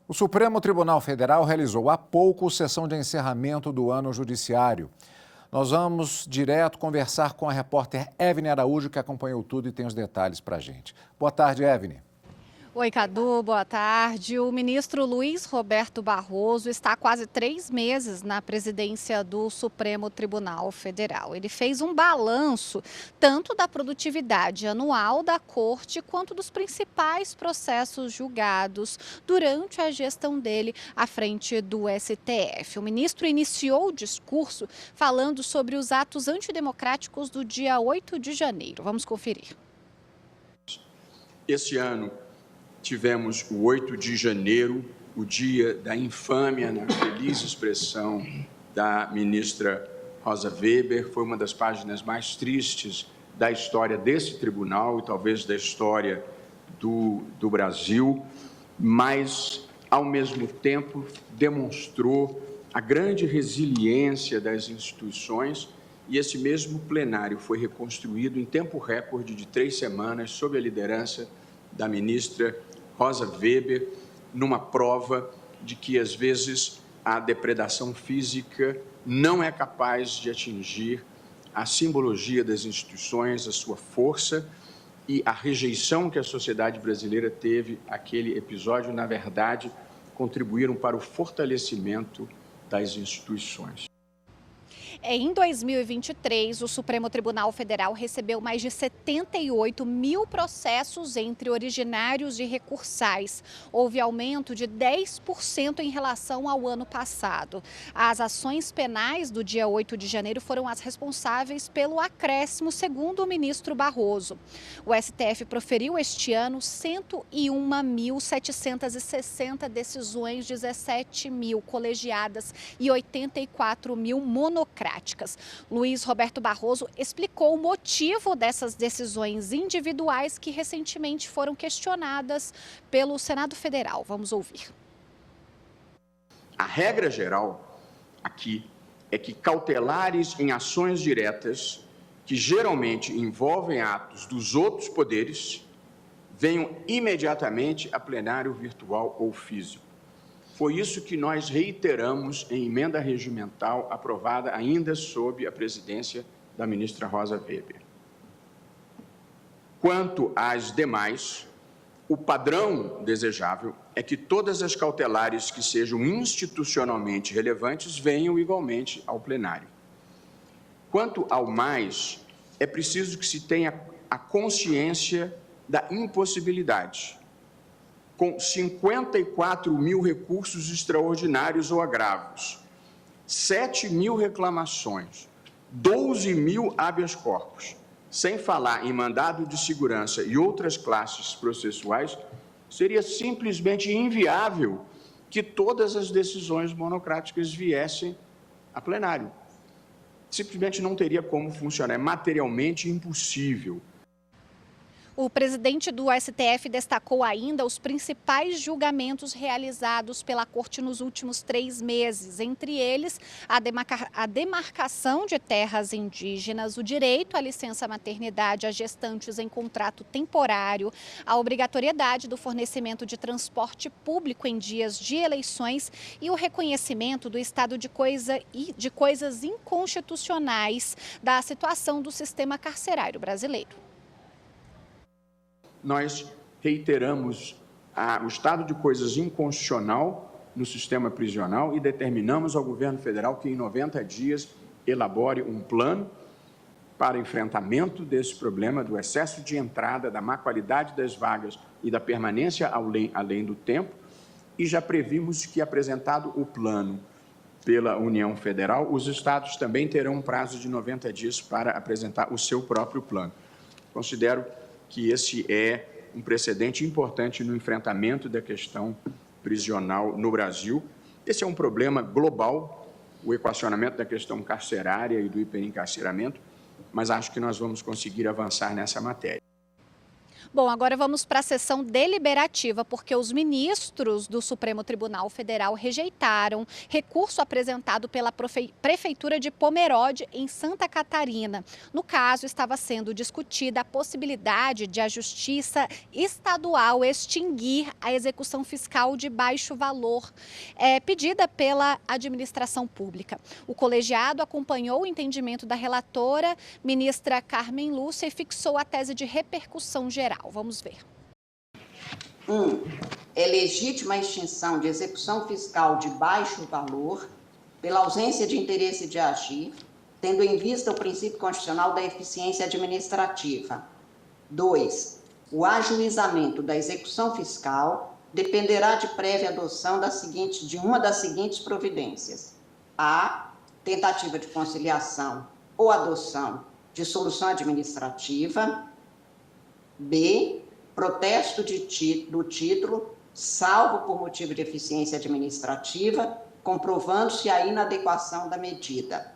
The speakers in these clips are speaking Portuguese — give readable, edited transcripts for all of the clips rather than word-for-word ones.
O Supremo Tribunal Federal realizou há pouco sessão de encerramento do ano judiciário. Nós vamos direto conversar com a repórter Evne Araújo, que acompanhou tudo e tem os detalhes para a gente. Boa tarde, Evne. Oi, Cadu, boa tarde. O ministro Luiz Roberto Barroso está há quase 3 meses na presidência do Supremo Tribunal Federal. Ele fez um balanço tanto da produtividade anual da Corte quanto dos principais processos julgados durante a gestão dele à frente do STF. O ministro iniciou o discurso falando sobre os atos antidemocráticos do dia 8 de janeiro. Vamos conferir. Esse ano tivemos o 8 de janeiro, o dia da infâmia, na feliz expressão da ministra Rosa Weber. Foi uma das páginas mais tristes da história desse tribunal e talvez da história do Brasil, mas, ao mesmo tempo, demonstrou a grande resiliência das instituições e esse mesmo plenário foi reconstruído em tempo recorde de 3 semanas sob a liderança da ministra Rosa Weber, numa prova de que, às vezes, a depredação física não é capaz de atingir a simbologia das instituições, a sua força e a rejeição que a sociedade brasileira teve àquele episódio, na verdade, contribuíram para o fortalecimento das instituições. Em 2023, o Supremo Tribunal Federal recebeu mais de 78 mil processos entre originários e recursais. Houve aumento de 10% em relação ao ano passado. As ações penais do dia 8 de janeiro foram as responsáveis pelo acréscimo, segundo o ministro Barroso. O STF proferiu este ano 101.760 decisões, 17 mil colegiadas e 84 mil monocráticas. Luiz Roberto Barroso explicou o motivo dessas decisões individuais que recentemente foram questionadas pelo Senado Federal. Vamos ouvir. A regra geral aqui é que cautelares em ações diretas, que geralmente envolvem atos dos outros poderes, venham imediatamente a plenário virtual ou físico. Foi isso que nós reiteramos em emenda regimental aprovada ainda sob a presidência da ministra Rosa Weber. Quanto às demais, o padrão desejável é que todas as cautelares que sejam institucionalmente relevantes venham igualmente ao plenário. Quanto ao mais, é preciso que se tenha a consciência da impossibilidade. Com 54 mil recursos extraordinários ou agravos, 7 mil reclamações, 12 mil habeas corpus, sem falar em mandado de segurança e outras classes processuais, seria simplesmente inviável que todas as decisões monocráticas viessem a plenário. Simplesmente não teria como funcionar, é materialmente impossível. O presidente do STF destacou ainda os principais julgamentos realizados pela Corte nos últimos 3 meses, entre eles a demarcação de terras indígenas, o direito à licença-maternidade a gestantes em contrato temporário, a obrigatoriedade do fornecimento de transporte público em dias de eleições e o reconhecimento do estado de coisas inconstitucionais da situação do sistema carcerário brasileiro. Nós reiteramos o estado de coisas inconstitucional no sistema prisional e determinamos ao governo federal que, em 90 dias, elabore um plano para enfrentamento desse problema do excesso de entrada, da má qualidade das vagas e da permanência além do tempo, e já previmos que, apresentado o plano pela União Federal, os estados também terão um prazo de 90 dias para apresentar o seu próprio plano. Considero que esse é um precedente importante no enfrentamento da questão prisional no Brasil. Esse é um problema global, o equacionamento da questão carcerária e do hiperencarceramento, mas acho que nós vamos conseguir avançar nessa matéria. Bom, agora vamos para a sessão deliberativa, porque os ministros do Supremo Tribunal Federal rejeitaram recurso apresentado pela Prefeitura de Pomerode, em Santa Catarina. No caso, estava sendo discutida a possibilidade de a Justiça Estadual extinguir a execução fiscal de baixo valor, pedida pela administração pública. O colegiado acompanhou o entendimento da relatora, ministra Carmen Lúcia, e fixou a tese de repercussão geral. Vamos ver. 1. É legítima a extinção de execução fiscal de baixo valor pela ausência de interesse de agir, tendo em vista o princípio constitucional da eficiência administrativa. 2. O ajuizamento da execução fiscal dependerá de prévia adoção de uma das seguintes providências: a. Tentativa de conciliação ou adoção de solução administrativa; b. Protesto do título, salvo por motivo de eficiência administrativa, comprovando-se a inadequação da medida.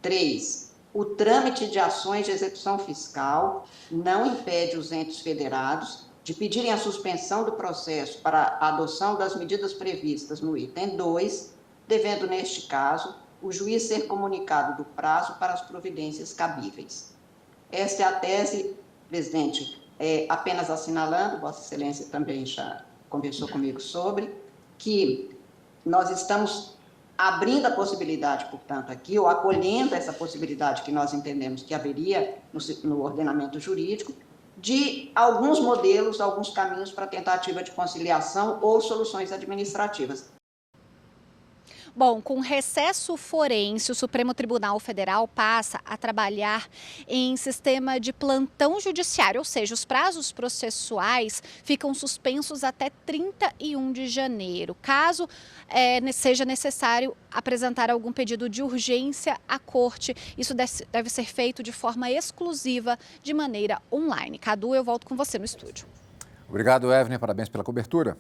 3. O trâmite de ações de execução fiscal não impede os entes federados de pedirem a suspensão do processo para a adoção das medidas previstas no item 2, devendo, neste caso, o juiz ser comunicado do prazo para as providências cabíveis. Esta é a tese, presidente, apenas assinalando, Vossa Excelência também já conversou comigo sobre, que nós estamos abrindo a possibilidade, portanto, aqui, ou acolhendo essa possibilidade que nós entendemos que haveria no ordenamento jurídico, de alguns modelos, alguns caminhos para tentativa de conciliação ou soluções administrativas. Bom, com recesso forense, o Supremo Tribunal Federal passa a trabalhar em sistema de plantão judiciário, ou seja, os prazos processuais ficam suspensos até 31 de janeiro. Caso seja necessário apresentar algum pedido de urgência à Corte, isso deve ser feito de forma exclusiva, de maneira online. Cadu, eu volto com você no estúdio. Obrigado, Evner. Parabéns pela cobertura.